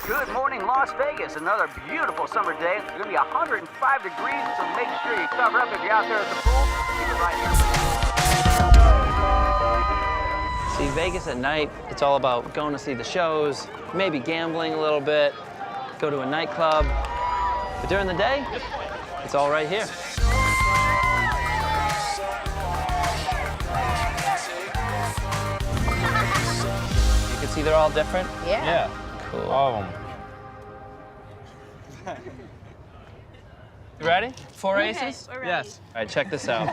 Good morning, Las Vegas. Another beautiful summer day. It's going to be 105 degrees, so make sure you cover up if you're out there at the pool. Keep it right here. See, Vegas at night, it's all about going to see the shows, maybe gambling a little bit, go to a nightclub. But during the day, it's all right here. You can see they're all different? Yeah. Cool. All of them. You ready? Four Okay, aces? we're ready. Yes. All right, check this out.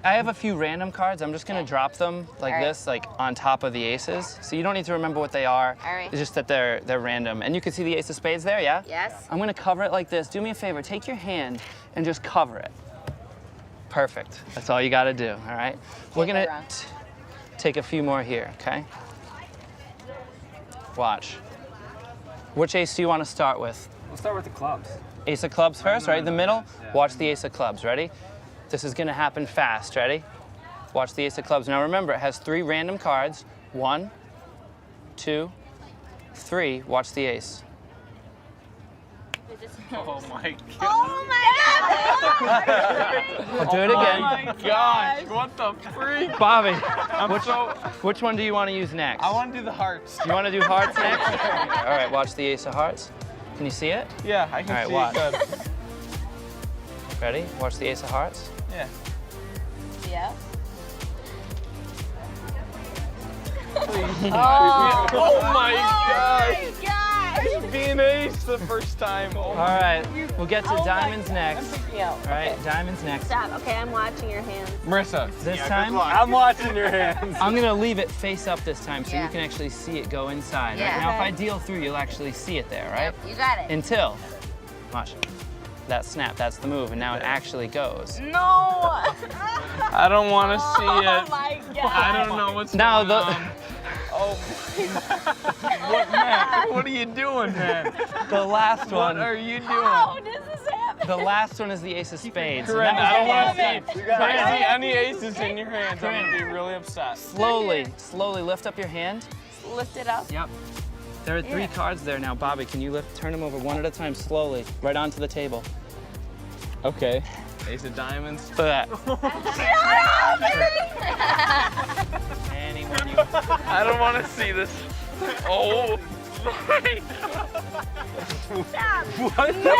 I have a few random cards. I'm just gonna drop them like this, like on top of the aces. So you don't need to remember what they are. All right. It's just that they're random. And you can see the ace of spades there, yeah? Yes. I'm gonna cover it like this. Do me a favor, take your hand and just cover it. Perfect. That's all you gotta do, all right? We're go gonna wrong. take a few more here, okay? Watch. Which ace do you wanna start with? We'll start with the clubs. Ace of clubs first, right in the middle? Yeah. Watch the ace of clubs, ready? This is gonna happen fast, ready? Watch the ace of clubs. Now remember, it has 3 random cards. 1, 2, 3. Watch the ace. Oh my god. Oh my God! I'll do it again. Oh my gosh, what the freak? Bobby, So, which one do you wanna use next? I want to do the hearts. You wanna do hearts next? All right, watch the ace of hearts. Can you see it? Yeah, I can All right, see watch. it good. Ready? Watch the ace of hearts. Yeah. Yeah. Please. Oh, Oh my my gosh. God! Being ace the first time. Oh All right, we'll get to Oh my diamonds God. next. I'm freaking out. All right, diamonds next. Stop. Okay, I'm watching your hands. Marissa. This time, I'm watching your hands. I'm gonna leave it face up this time so Yeah. you can actually see it go inside. Yeah. Right? Now, if Okay. I deal through, you'll actually see it there, right? Yep, you got it. Until, watch, that snap, that's the move, and now it actually goes. No! I don't want to see Oh it. my God! I don't know what's Now going on. Oh, what, man? What are you doing, man? The last What one, are you doing? How does this happen? the last one is the ace of spades. and Corinne, that I don't was want to the see. last If I see any aces in your hands, I'm gonna be really upset. one. Slowly lift up your hand. Lift it up. Yep. There are 3 Yeah. cards there now. Bobby, can you turn them over one at a time slowly, right onto the table? Okay. Ace of diamonds. Look at that. Anyone you I don't want to see this. Oh. Stop! What? No!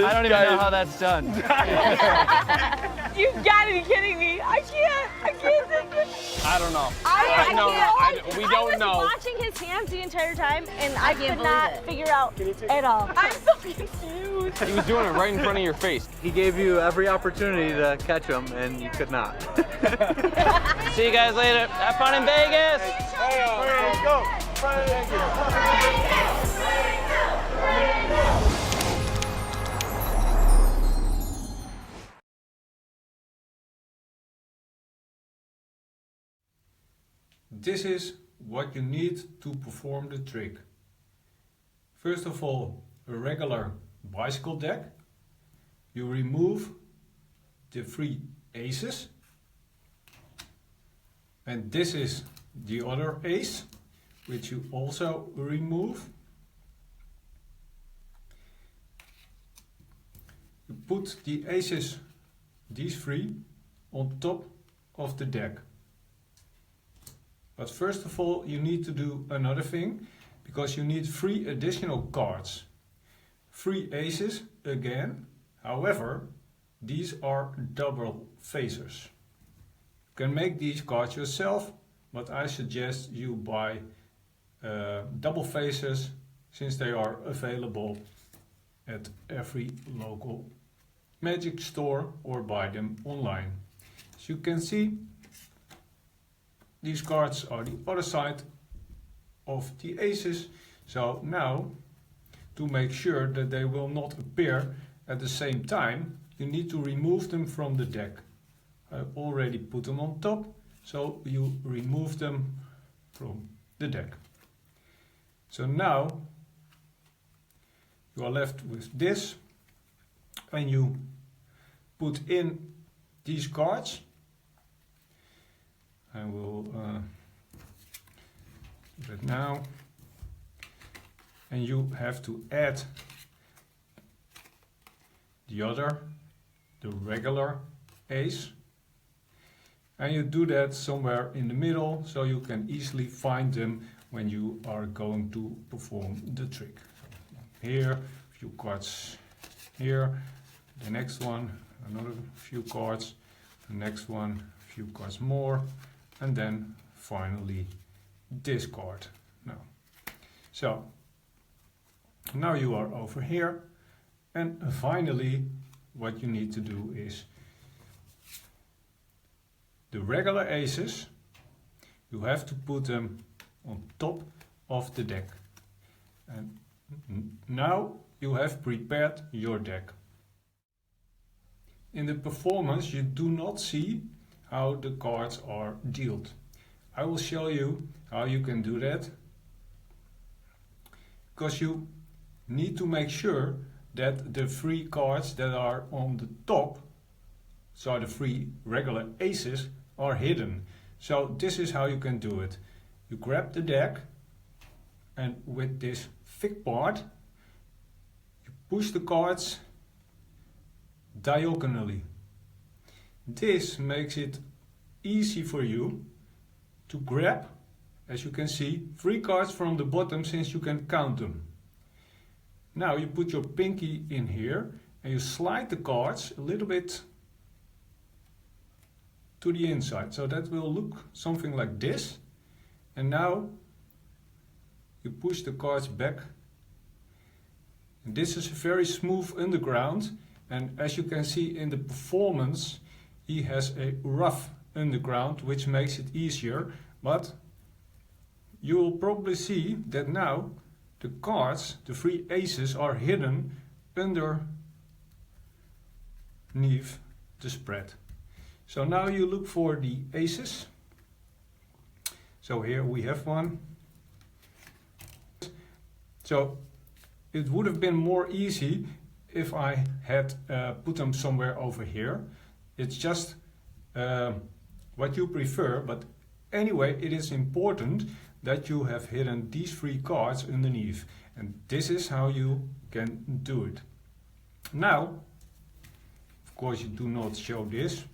I don't even know how that's done. You gotta be kidding me! I can't think of I don't know. I know. can't. We don't I was know. watching his hands the entire time, and I could believe not it. figure out at all. I'm so confused. He was doing it right in front of your face. He gave you every opportunity to catch him, and you could not. See you guys later. Have fun in Vegas. Let's go. This is what you need to perform the trick. First of all, a regular bicycle deck. You remove the 3 aces. And this is the other ace, which you also remove. You put the aces, these 3, on top of the deck. But first of all, you need to do another thing, because you need 3 additional cards. 3 aces again. However, these are double facers. You can make these cards yourself, but I suggest you buy double facers, since they are available at every local magic store, or buy them online. As you can see, these cards are the other side of the aces. So now, to make sure that they will not appear at the same time, you need to remove them from the deck. I already put them on top, so you remove them from the deck. So now you are left with this, and you put in these cards. I will do that now. and you have to add the regular ace. And you do that somewhere in the middle so you can easily find them when you are going to perform the trick. So here, a few cards here, the next one, another few cards, the next one, a few cards more, and then finally this card. So now you are over here, and finally what you need to do is the regular aces, you have to put them on top of the deck. And now you have prepared your deck. In the performance you do not see how the cards are dealt. I will show you how you can do that, because you need to make sure that the 3 cards that are on the top, so the 3 regular aces, are hidden. So this is how you can do it. You grab the deck, and with this thick part you push the cards diagonally. This makes it easy for you to grab, as you can see, 3 cards from the bottom, since you can count them. Now you put your pinky in here and you slide the cards a little bit to the inside, so that will look something like this. And now you push the cards back. And this is a very smooth underground, and as you can see in the performance, he has a rough underground, which makes it easier. But you will probably see that now the cards, the 3 aces, are hidden underneath the spread. So now you look for the aces. So here we have one. So it would have been more easy if I had put them somewhere over here. It's just what you prefer, but anyway, it is important that you have hidden these 3 cards underneath, and this is how you can do it. Now, of course, you do not show this.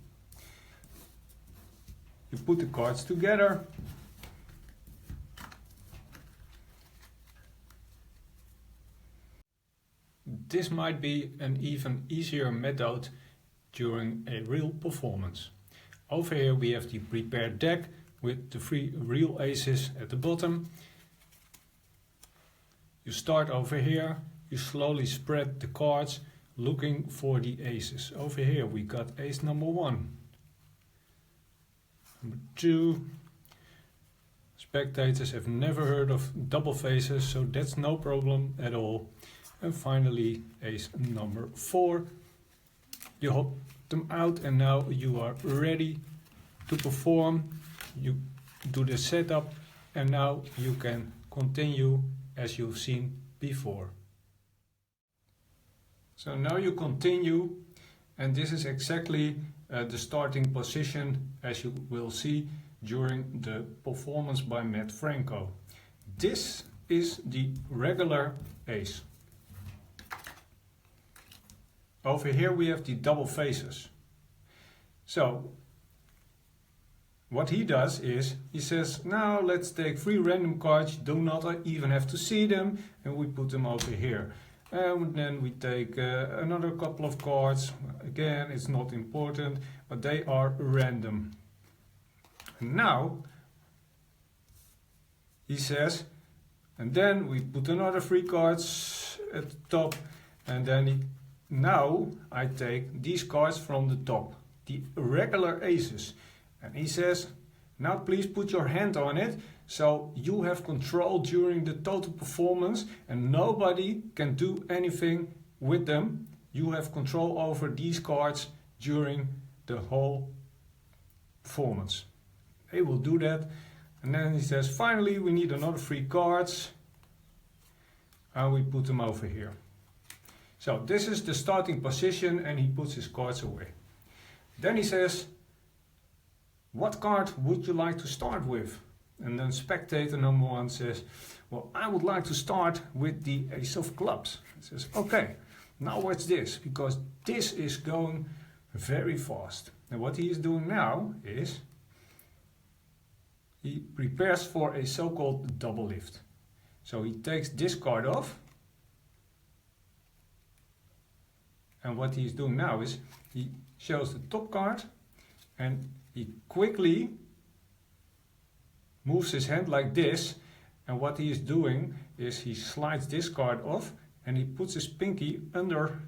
You put the cards together. This might be an even easier method during a real performance. Over here we have the prepared deck with the 3 real aces at the bottom. You start over here, you slowly spread the cards looking for the aces. Over here we got ace number 1, number 2. Spectators have never heard of double faces, so that's no problem at all. And finally ace number 4. You hop them out, and now you are ready to perform. You do the setup, and now you can continue as you've seen before. So now you continue, and this is exactly the starting position, as you will see during the performance by Mat Franco. This is the regular ace. Over here we have the double faces. So what he does is, he says, now let's take 3 random cards, you do not even have to see them, and we put them over here. And then we take another couple of cards. Again, it's not important, but they are random. And now he says, and then we put another 3 cards at the top, and then now I take these cards from the top, the regular aces. And he says, now please put your hand on it, so you have control during the total performance and nobody can do anything with them. You have control over these cards during the whole performance. He will do that. And then he says, finally we need another 3 cards, and we put them over here. So this is the starting position, and he puts his cards away. Then he says, what card would you like to start with? And then spectator number 1 says, well, I would like to start with the ace of clubs. He says, okay, now watch this, because this is going very fast. And what he is doing now is he prepares for a so-called double lift. So he takes this card off. And what he's doing now is he shows the top card and he quickly moves his hand like this. And what he is doing is he slides this card off and he puts his pinky under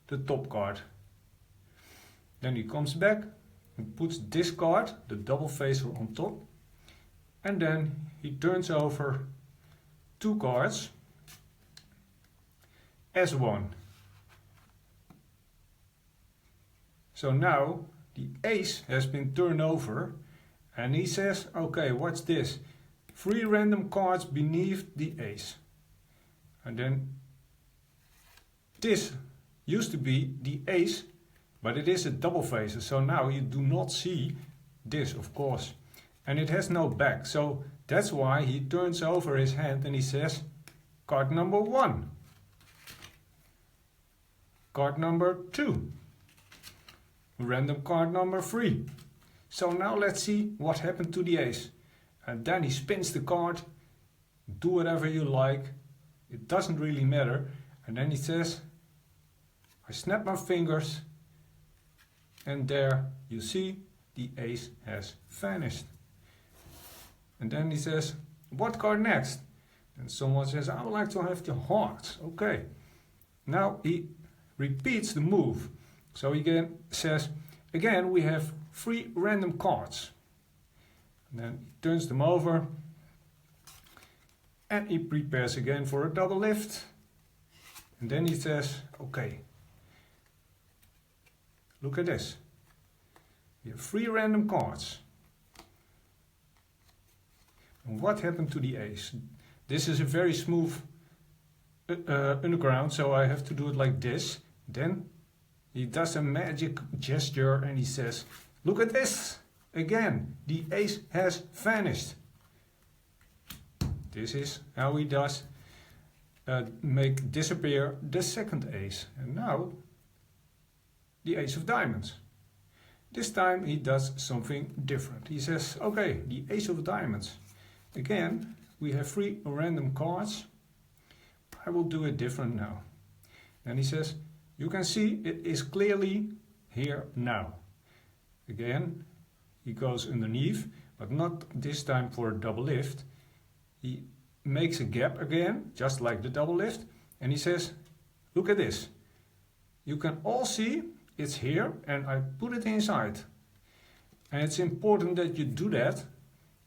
the top card. Then he comes back and puts this card, the double facer, on top. And then he turns over 2 cards as 1. So now the ace has been turned over and he says, okay, watch this. 3 random cards beneath the ace. And then this used to be the ace, but it is a double facer. So now you do not see this, of course. And it has no back. So that's why he turns over his hand and he says, card number 1. Card number 2. Random card number 3. So now let's see what happened to the ace. And then he spins the card. Do whatever you like. It doesn't really matter. And then he says, I snap my fingers. And there you see the ace has vanished. And then he says, what card next? And someone says, I would like to have the hearts. Okay. Now he repeats the move. So he again says, again we have 3 random cards. And then he turns them over. And he prepares again for a double lift. And then he says, okay, look at this. We have 3 random cards. And what happened to the ace? This is a very smooth underground, so I have to do it like this. Then he does a magic gesture and he says, look at this. Again, the ace has vanished. This is how he does make disappear the second ace. And now the ace of diamonds. This time he does something different. He says, okay, the ace of diamonds. Again, we have 3 random cards. I will do it different now. And he says, you can see it is clearly here now. Again, he goes underneath, but not this time for a double lift. He makes a gap again, just like the double lift. And he says, look at this. You can all see it's here and I put it inside. And it's important that you do that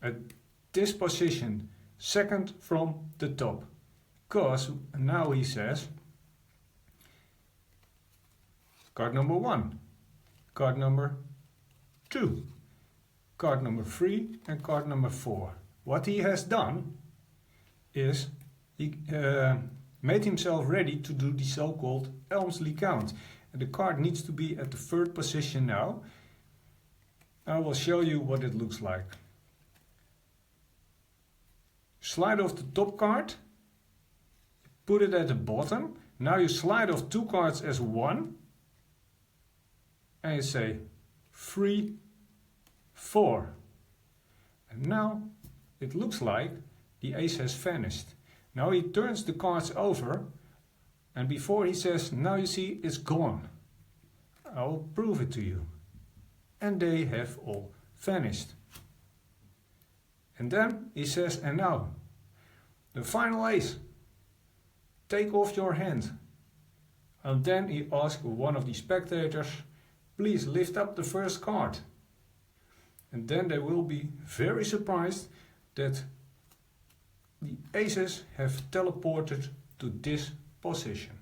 at this position, second from the top. Because now he says, card number 1, card number 2, card number 3 and card number 4. What he has done is he made himself ready to do the so-called Elmsley count. And the card needs to be at the 3rd position now. I will show you what it looks like. Slide off the top card, put it at the bottom. Now you slide off 2 cards as 1 and you say 3, 4. And now it looks like the ace has vanished. Now he turns the cards over and before he says, now you see it's gone. I will prove it to you. And they have all vanished. And then he says, and now, the final ace. Take off your hand. And then he asks one of the spectators, please lift up the first card. And then they will be very surprised that the aces have teleported to this position.